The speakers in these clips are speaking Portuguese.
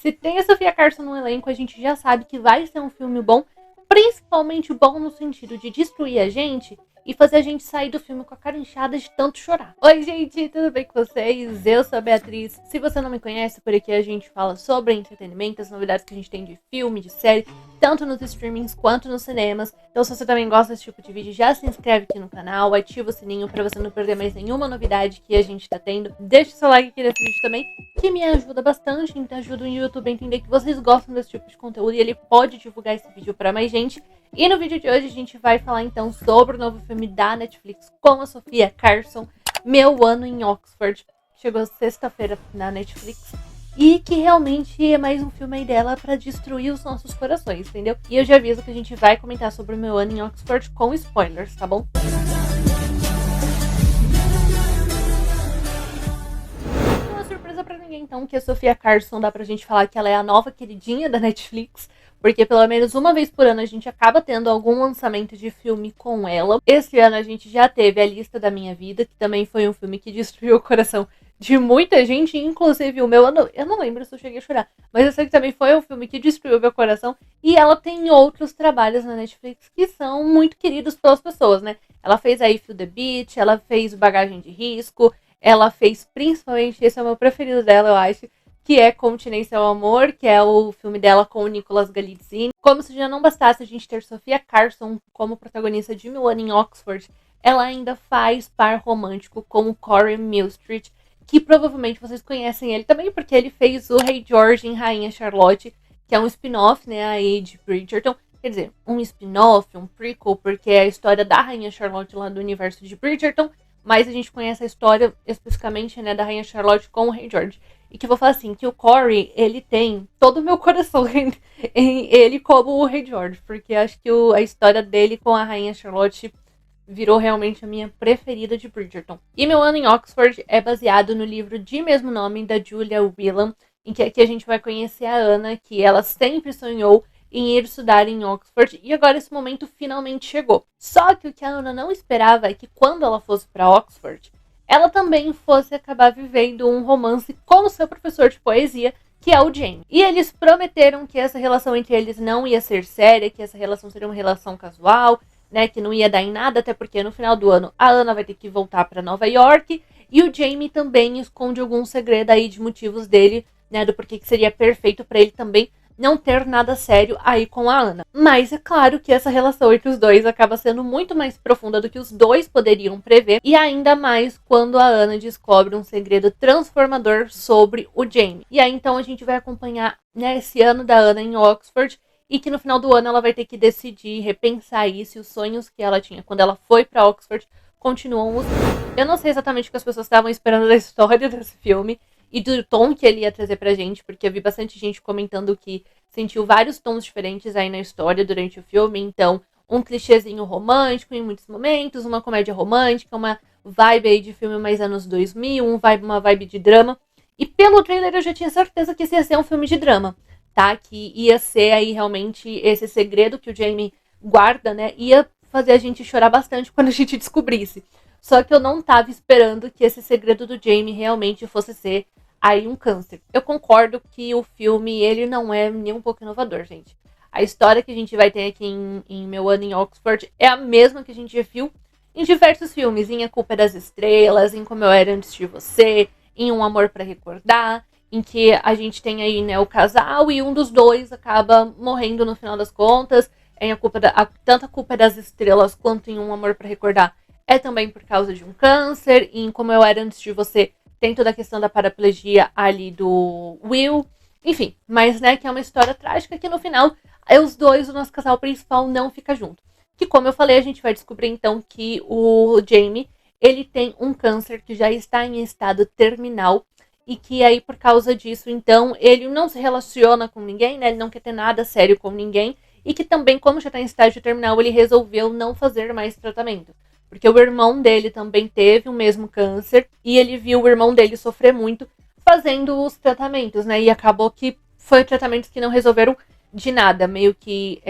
Se tem a Sofia Carson no elenco, a gente já sabe que vai ser um filme bom, principalmente bom no sentido de destruir a gente e fazer a gente sair do filme com a cara inchada de tanto chorar. Oi, gente, tudo bem com vocês? Eu sou a Beatriz. Se você não me conhece, por aqui a gente fala sobre entretenimento, as novidades que a gente tem de filme, de série, tanto nos streamings quanto nos cinemas. Então, se você também gosta desse tipo de vídeo, já se inscreve aqui no canal, ativa o sininho para você não perder mais nenhuma novidade que a gente tá tendo. Deixa o seu like aqui nesse vídeo também, que me ajuda bastante, então ajuda o YouTube a entender que vocês gostam desse tipo de conteúdo e ele pode divulgar esse vídeo para mais gente. E no vídeo de hoje a gente vai falar então sobre o novo filme da Netflix com a Sofia Carson, Meu Ano em Oxford. Chegou sexta-feira na Netflix e que realmente é mais um filme aí dela pra destruir os nossos corações, entendeu? E eu já aviso que a gente vai comentar sobre o Meu Ano em Oxford com spoilers, tá bom? Surpresa pra ninguém, então, que a Sofia Carson dá pra gente falar que ela é a nova queridinha da Netflix, porque pelo menos uma vez por ano a gente acaba tendo algum lançamento de filme com ela. Esse ano a gente já teve A Lista da Minha Vida, que também foi um filme que destruiu o coração de muita gente, inclusive o meu. Eu não lembro se eu cheguei a chorar, mas eu sei que também foi um filme que destruiu o meu coração. E ela tem outros trabalhos na Netflix que são muito queridos pelas pessoas, né? Ela fez aí Feel the Beat, ela fez Bagagem de Risco, ela fez principalmente, esse é o meu preferido dela, eu acho, que é Continência ao Amor, que é o filme dela com o Nicolas Galitzine. Como se já não bastasse a gente ter Sofia Carson como protagonista de Meu Ano em Oxford, ela ainda faz par romântico com o Corey Milstreet, que provavelmente vocês conhecem ele também, porque ele fez o Rei George em Rainha Charlotte, que é um spin-off, né, aí de Bridgerton. Quer dizer, um spin-off, um prequel, porque é a história da Rainha Charlotte lá do universo de Bridgerton, mas a gente conhece a história especificamente, né, da Rainha Charlotte com o Rei George. E que eu vou falar assim, que o Corey, ele tem todo o meu coração em ele como o Rei George, porque acho que a história dele com a Rainha Charlotte virou realmente a minha preferida de Bridgerton. E Meu Ano em Oxford é baseado no livro de mesmo nome da Julia Whelan, em que aqui a gente vai conhecer a Anna, que ela sempre sonhou em ir estudar em Oxford, e agora esse momento finalmente chegou. Só que o que a Anna não esperava é que quando ela fosse para Oxford, ela também fosse acabar vivendo um romance com o seu professor de poesia, que é o Jamie. E eles prometeram que essa relação entre eles não ia ser séria, que essa relação seria uma relação casual, né, que não ia dar em nada, até porque no final do ano a Anna vai ter que voltar para Nova York, e o Jamie também esconde algum segredo aí de motivos dele, né, do porquê que seria perfeito para ele também não ter nada sério aí com a Anna. Mas é claro que essa relação entre os dois acaba sendo muito mais profunda do que os dois poderiam prever, e ainda mais quando a Anna descobre um segredo transformador sobre o Jamie. E aí então a gente vai acompanhar, né, esse ano da Anna em Oxford, e que no final do ano ela vai ter que decidir, repensar isso, e os sonhos que ela tinha quando ela foi para Oxford continuam os mesmos. Eu não sei exatamente o que as pessoas estavam esperando da história desse filme e do tom que ele ia trazer pra gente, porque eu vi bastante gente comentando que sentiu vários tons diferentes aí na história durante o filme. Então, um clichêzinho romântico em muitos momentos, uma comédia romântica, uma vibe aí de filme mais anos 2000, uma vibe de drama. E pelo trailer eu já tinha certeza que esse ia ser um filme de drama, tá? Que ia ser aí realmente esse segredo que o Jamie guarda, né? Ia fazer a gente chorar bastante quando a gente descobrisse. Só que eu não tava esperando que esse segredo do Jamie realmente fosse ser aí um câncer. Eu concordo que o filme, ele não é nem um pouco inovador, gente. A história que a gente vai ter aqui em Meu Ano em Oxford é a mesma que a gente já viu em diversos filmes. Em A Culpa é das Estrelas, em Como Eu Era Antes de Você, em Um Amor pra Recordar, em que a gente tem aí, né, o casal e um dos dois acaba morrendo no final das contas. Em tanto A Culpa é das Estrelas quanto em Um Amor pra Recordar é também por causa de um câncer. Em Como Eu Era Antes de Você tem toda a questão da paraplegia ali do Will. Enfim, mas né, que é uma história trágica que no final os dois, o nosso casal principal, não fica junto. Que como eu falei, a gente vai descobrir então que o Jamie, ele tem um câncer que já está em estado terminal. E que aí por causa disso, então, ele não se relaciona com ninguém, né? Ele não quer ter nada sério com ninguém. E que também, como já está em estágio terminal, ele resolveu não fazer mais tratamento. Porque o irmão dele também teve o mesmo câncer e ele viu o irmão dele sofrer muito fazendo os tratamentos, né? E acabou que foi tratamentos que não resolveram de nada. Meio que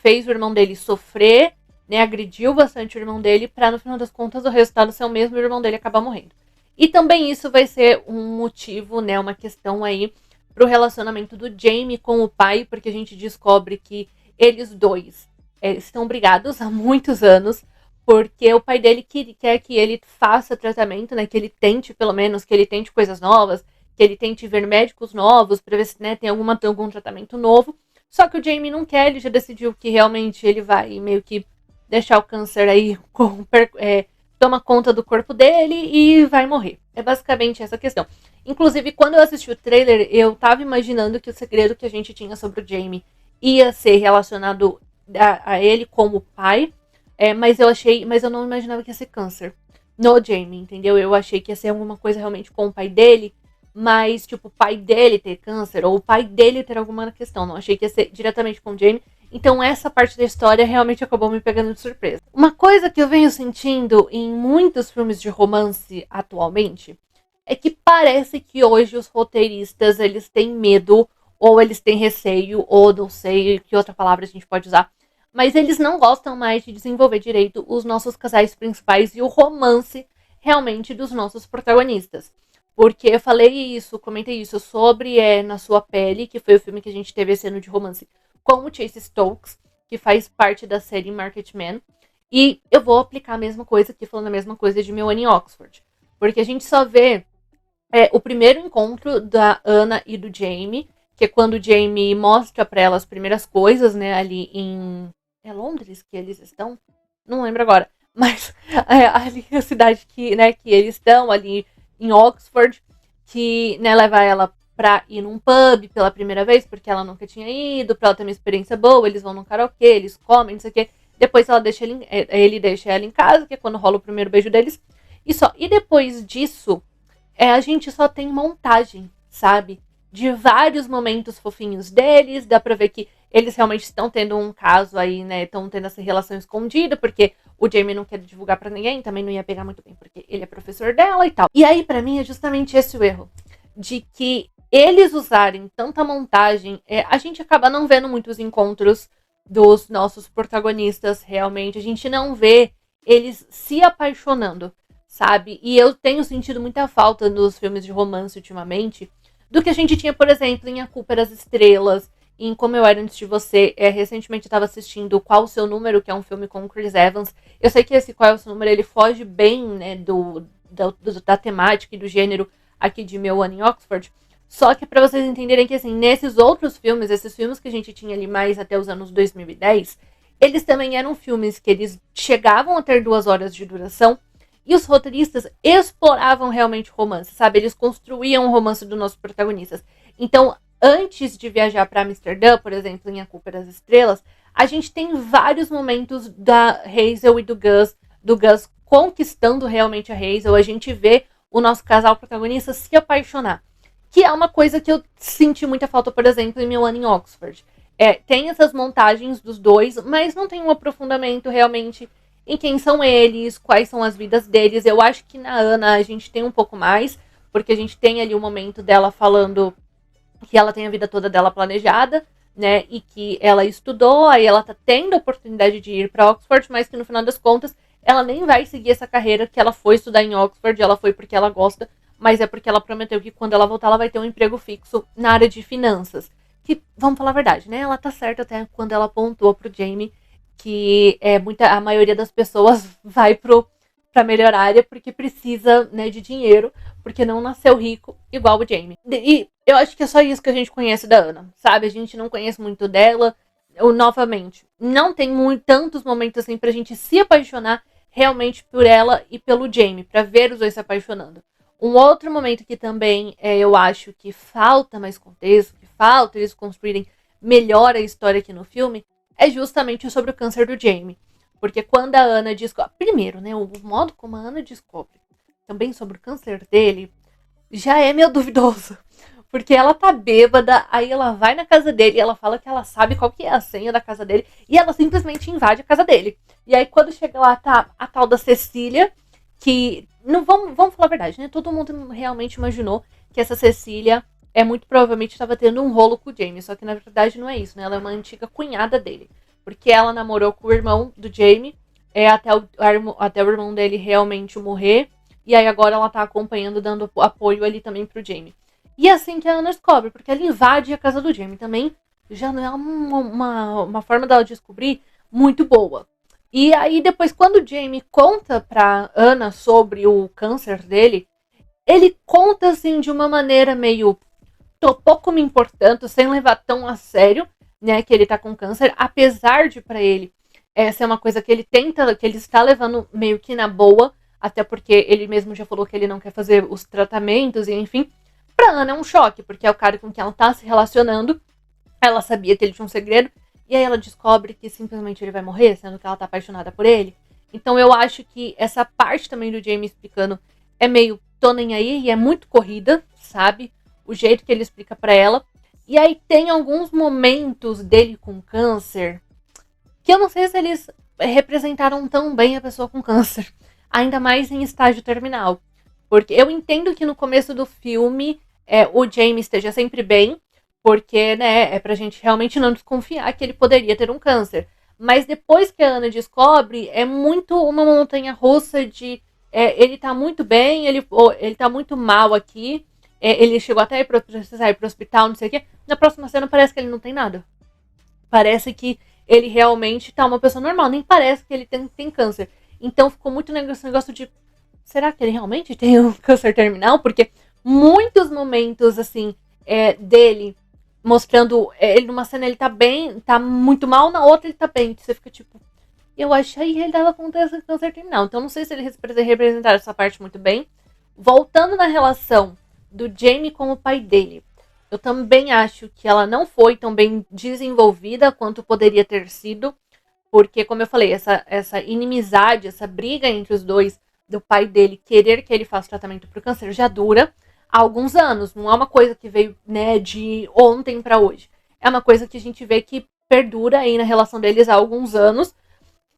fez o irmão dele sofrer, né? Agrediu bastante o irmão dele pra no final das contas o resultado ser o mesmo e o irmão dele acabar morrendo. E também isso vai ser um motivo, né? Uma questão aí pro relacionamento do Jamie com o pai, porque a gente descobre que eles dois estão brigados há muitos anos, porque o pai dele quer que ele faça tratamento, né, que ele tente, pelo menos, que ele tente coisas novas, que ele tente ver médicos novos, pra ver se, né, tem algum tratamento novo. Só que o Jamie não quer, ele já decidiu que realmente ele vai meio que deixar o câncer aí, toma conta do corpo dele e vai morrer. É basicamente essa questão. Inclusive, quando eu assisti o trailer, eu tava imaginando que o segredo que a gente tinha sobre o Jamie ia ser relacionado a ele como pai, mas eu não imaginava que ia ser câncer no Jamie, entendeu? Eu achei que ia ser alguma coisa realmente com o pai dele, mas, tipo, o pai dele ter câncer, ou o pai dele ter alguma questão. Não achei que ia ser diretamente com o Jamie. Então, essa parte da história realmente acabou me pegando de surpresa. Uma coisa que eu venho sentindo em muitos filmes de romance atualmente é que parece que hoje os roteiristas, eles têm medo, ou eles têm receio, ou não sei que outra palavra a gente pode usar, mas eles não gostam mais de desenvolver direito os nossos casais principais e o romance realmente dos nossos protagonistas. Porque eu comentei isso sobre Na Sua Pele, que foi o filme que a gente teve esse ano de romance com o Chase Stokes, que faz parte da série Marketman. E eu vou aplicar a mesma coisa aqui, falando a mesma coisa de Meu Ano em Oxford. Porque a gente só vê o primeiro encontro da Anna e do Jamie, que é quando o Jamie mostra pra ela as primeiras coisas, né, ali em... É Londres que eles estão? Não lembro agora. Mas ali na cidade que eles estão, ali em Oxford, que, né, leva ela pra ir num pub pela primeira vez, porque ela nunca tinha ido, pra ela ter uma experiência boa, eles vão num karaokê, eles comem, não sei o quê. Depois ele deixa ela em casa, que é quando rola o primeiro beijo deles. E depois disso, a gente só tem montagem, sabe? De vários momentos fofinhos deles, dá pra ver que eles realmente estão tendo um caso aí, né? Estão tendo essa relação escondida, porque o Jamie não quer divulgar pra ninguém, também não ia pegar muito bem, porque ele é professor dela e tal. E aí, pra mim, é justamente esse o erro. De que eles usarem tanta montagem, a gente acaba não vendo muitos encontros dos nossos protagonistas, realmente. A gente não vê eles se apaixonando, sabe? E eu tenho sentido muita falta nos filmes de romance ultimamente, do que a gente tinha, por exemplo, em A Culpa é das Estrelas, em Como Eu Era Antes de Você. Recentemente eu estava assistindo Qual o Seu Número, que é um filme com o Chris Evans. Eu sei que esse Qual é o Seu Número, ele foge bem, né, da temática e do gênero aqui de Meu Ano em Oxford. Só que para vocês entenderem que, assim, nesses outros filmes, esses filmes que a gente tinha ali mais até os anos 2010, eles também eram filmes que eles chegavam a ter 2 horas de duração, e os roteiristas exploravam realmente o romance, sabe? Eles construíam o romance dos nossos protagonistas. Então, antes de viajar para Amsterdã, por exemplo, em A Culpa das Estrelas, a gente tem vários momentos da Hazel e do Gus conquistando realmente a Hazel. A gente vê o nosso casal protagonista se apaixonar. Que é uma coisa que eu senti muita falta, por exemplo, em Meu Ano em Oxford. Tem essas montagens dos dois, mas não tem um aprofundamento realmente em quem são eles, quais são as vidas deles. Eu acho que na Ana a gente tem um pouco mais, porque a gente tem ali o momento dela falando que ela tem a vida toda dela planejada, né, e que ela estudou, aí ela tá tendo a oportunidade de ir para Oxford, mas que no final das contas ela nem vai seguir essa carreira que ela foi estudar em Oxford, ela foi porque ela gosta, mas é porque ela prometeu que quando ela voltar ela vai ter um emprego fixo na área de finanças. Que, vamos falar a verdade, né, ela tá certa até quando ela apontou pro Jamie que a maioria das pessoas vai pra melhor área porque precisa, né, de dinheiro, porque não nasceu rico igual o Jamie. E eu acho que é só isso que a gente conhece da Ana, sabe? A gente não conhece muito dela. Novamente, não tem tantos momentos assim pra gente se apaixonar realmente por ela e pelo Jamie, pra ver os dois se apaixonando. Um outro momento que também eu acho que falta mais contexto, que falta eles construírem melhor a história aqui no filme, é justamente sobre o câncer do Jamie. Porque quando a Ana descobre... Primeiro, né, o modo como a Ana descobre também sobre o câncer dele já é meio duvidoso. Porque ela tá bêbada, aí ela vai na casa dele e ela fala que ela sabe qual que é a senha da casa dele e ela simplesmente invade a casa dele. E aí quando chega lá tá a tal da Cecília, que... Não, vamos falar a verdade, né? Todo mundo realmente imaginou que essa Cecília muito provavelmente estava tendo um rolo com o Jamie, só que na verdade não é isso, né? Ela é uma antiga cunhada dele, porque ela namorou com o irmão do Jamie, até o irmão dele realmente morrer, e aí agora ela tá acompanhando, dando apoio ali também pro Jamie. E é assim que a Ana descobre, porque ela invade a casa do Jamie também. Já não é uma forma dela descobrir muito boa. E aí depois, quando o Jamie conta pra Ana sobre o câncer dele, ele conta assim de uma maneira meio tô pouco me importando, sem levar tão a sério, né, que ele tá com câncer, apesar de pra ele essa é uma coisa que ele tenta, que ele está levando meio que na boa, até porque ele mesmo já falou que ele não quer fazer os tratamentos, e enfim. Pra Ana é um choque, porque é o cara com quem ela tá se relacionando, ela sabia que ele tinha um segredo, e aí ela descobre que simplesmente ele vai morrer, sendo que ela tá apaixonada por ele. Então eu acho que essa parte também do Jamie explicando é meio tô nem aí, e é muito corrida, sabe? O jeito que ele explica pra ela. E aí tem alguns momentos dele com câncer que eu não sei se eles representaram tão bem a pessoa com câncer, ainda mais em estágio terminal. Porque eu entendo que no começo do filme o Jamie esteja sempre bem, porque né, é pra gente realmente não desconfiar que ele poderia ter um câncer. Mas depois que a Ana descobre, é muito uma montanha russa de ele tá muito bem, ele tá muito mal aqui, ele chegou até a precisar ir pro hospital, não sei o quê. Na próxima cena parece que ele não tem nada. Parece que ele realmente tá uma pessoa normal, nem parece que ele tem câncer. Então ficou muito nesse negócio de, será que ele realmente tem um câncer terminal? Porque muitos momentos, assim, dele mostrando ele numa cena ele tá bem, tá muito mal, na outra ele tá bem. Você fica tipo, eu achei que ele tava com câncer terminal. Então não sei se ele representaram essa parte muito bem. Voltando na relação do Jamie com o pai dele. Eu também acho que ela não foi tão bem desenvolvida quanto poderia ter sido, porque, como eu falei, essa inimizade, essa briga entre os dois, do pai dele querer que ele faça tratamento para o câncer, já dura há alguns anos. Não é uma coisa que veio né, de ontem para hoje. É uma coisa que a gente vê que perdura aí na relação deles há alguns anos.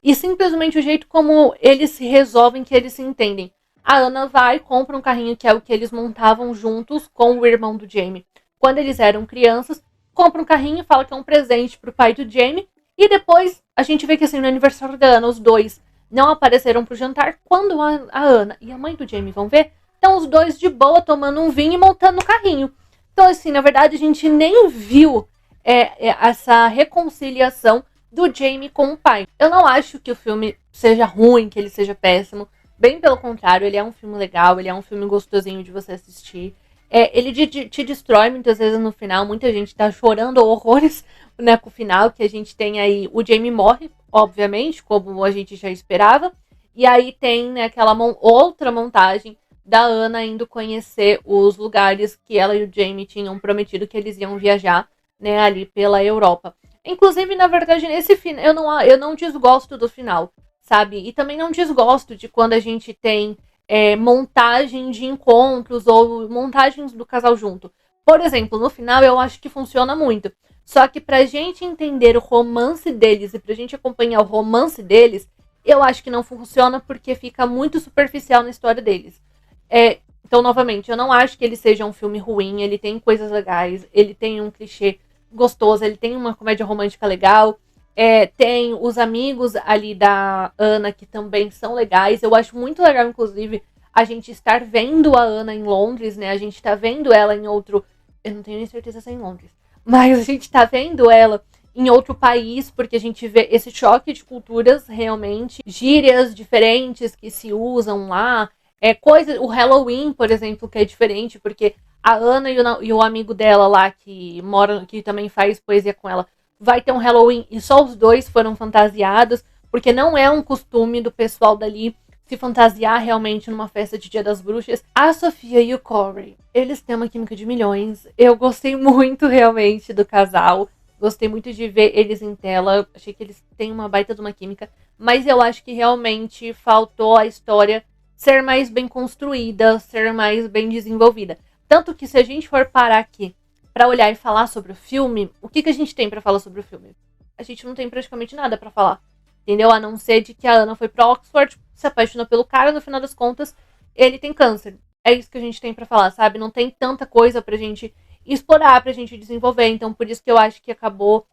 E simplesmente o jeito como eles se resolvem, que eles se entendem. A Ana vai, compra um carrinho que é o que eles montavam juntos com o irmão do Jamie. Quando eles eram crianças, compra um carrinho, fala que é um presente pro pai do Jamie. E depois a gente vê que assim, no aniversário da Ana, os dois não apareceram pro jantar. Quando a Ana e a mãe do Jamie vão ver, estão os dois de boa tomando um vinho e montando o carrinho. Então, assim, na verdade, a gente nem viu essa reconciliação do Jamie com o pai. Eu não acho que o filme seja ruim, que ele seja péssimo. Bem pelo contrário, ele é um filme legal, ele é um filme gostosinho de você assistir. Ele te destrói muitas vezes no final, muita gente tá chorando horrores né, com o final, que a gente tem aí, o Jamie morre, obviamente, como a gente já esperava, e aí tem né, aquela outra montagem da Ana indo conhecer os lugares que ela e o Jamie tinham prometido que eles iam viajar, né, ali pela Europa. Inclusive, na verdade, nesse final, eu não desgosto do final, sabe? E também não desgosto de quando a gente tem montagem de encontros ou montagens do casal junto. Por exemplo, no final eu acho que funciona muito. Só que pra gente entender o romance deles e pra gente acompanhar o romance deles, eu acho que não funciona porque fica muito superficial na história deles. Então, novamente, eu não acho que ele seja um filme ruim, ele tem coisas legais, ele tem um clichê gostoso, ele tem uma comédia romântica legal, tem os amigos ali da Ana que também são legais. Eu acho muito legal, inclusive, a gente estar vendo a Ana em Londres, né? A gente tá vendo ela em outro. Eu não tenho nem certeza se é em Londres. Mas a gente tá vendo ela em outro país, porque a gente vê esse choque de culturas realmente, gírias diferentes que se usam lá. O Halloween, por exemplo, que é diferente, porque a Ana e o amigo dela lá, que mora, que também faz poesia com ela, vai ter um Halloween e só os dois foram fantasiados, porque não é um costume do pessoal dali se fantasiar realmente numa festa de Dia das Bruxas. A Sofia e o Corey, eles têm uma química de milhões. Eu gostei muito realmente do casal. Gostei muito de ver eles em tela. Achei que eles têm uma baita de uma química. Mas eu acho que realmente faltou a história ser mais bem construída, ser mais bem desenvolvida. Tanto que se a gente for parar aqui pra olhar e falar sobre o filme, o que a gente tem pra falar sobre o filme? A gente não tem praticamente nada pra falar. Entendeu? A não ser de que a Ana foi pra Oxford, se apaixonou pelo cara, no final das contas, ele tem câncer. É isso que a gente tem pra falar, sabe? Não tem tanta coisa pra gente explorar, pra gente desenvolver. Então, por isso que eu acho que acabou.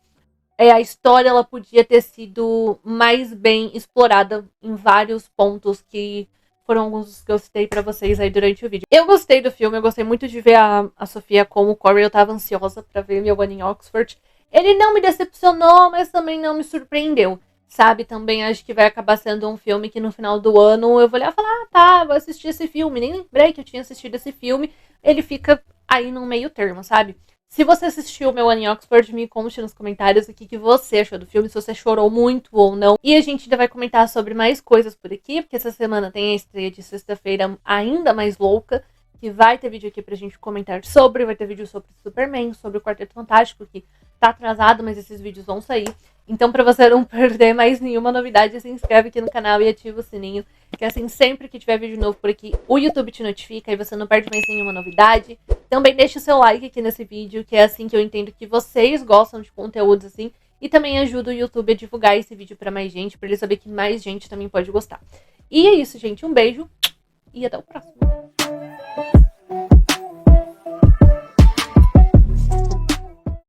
A história ela podia ter sido mais bem explorada em vários pontos que foram alguns dos que eu citei pra vocês aí durante o vídeo. Eu gostei do filme, eu gostei muito de ver a Sofia como Corey, eu tava ansiosa pra ver Meu Ano em Oxford. Ele não me decepcionou, mas também não me surpreendeu, sabe? Também acho que vai acabar sendo um filme que no final do ano eu vou olhar e falar, ah, tá, vou assistir esse filme. Nem lembrei que eu tinha assistido esse filme. Ele fica aí no meio termo, sabe? Se você assistiu Meu Ano em Oxford, me conte nos comentários o que você achou do filme, se você chorou muito ou não. E a gente ainda vai comentar sobre mais coisas por aqui, porque essa semana tem a estreia de Sexta-feira ainda mais louca, que vai ter vídeo aqui pra gente comentar sobre, vai ter vídeo sobre Superman, sobre o Quarteto Fantástico, que tá atrasado, mas esses vídeos vão sair. Então, pra você não perder mais nenhuma novidade, se inscreve aqui no canal e ativa o sininho, que assim, sempre que tiver vídeo novo por aqui, o YouTube te notifica e você não perde mais nenhuma novidade. Também deixa o seu like aqui nesse vídeo, que é assim que eu entendo que vocês gostam de conteúdos assim. E também ajuda o YouTube a divulgar esse vídeo pra mais gente, pra ele saber que mais gente também pode gostar. E é isso, gente. Um beijo e até o próximo.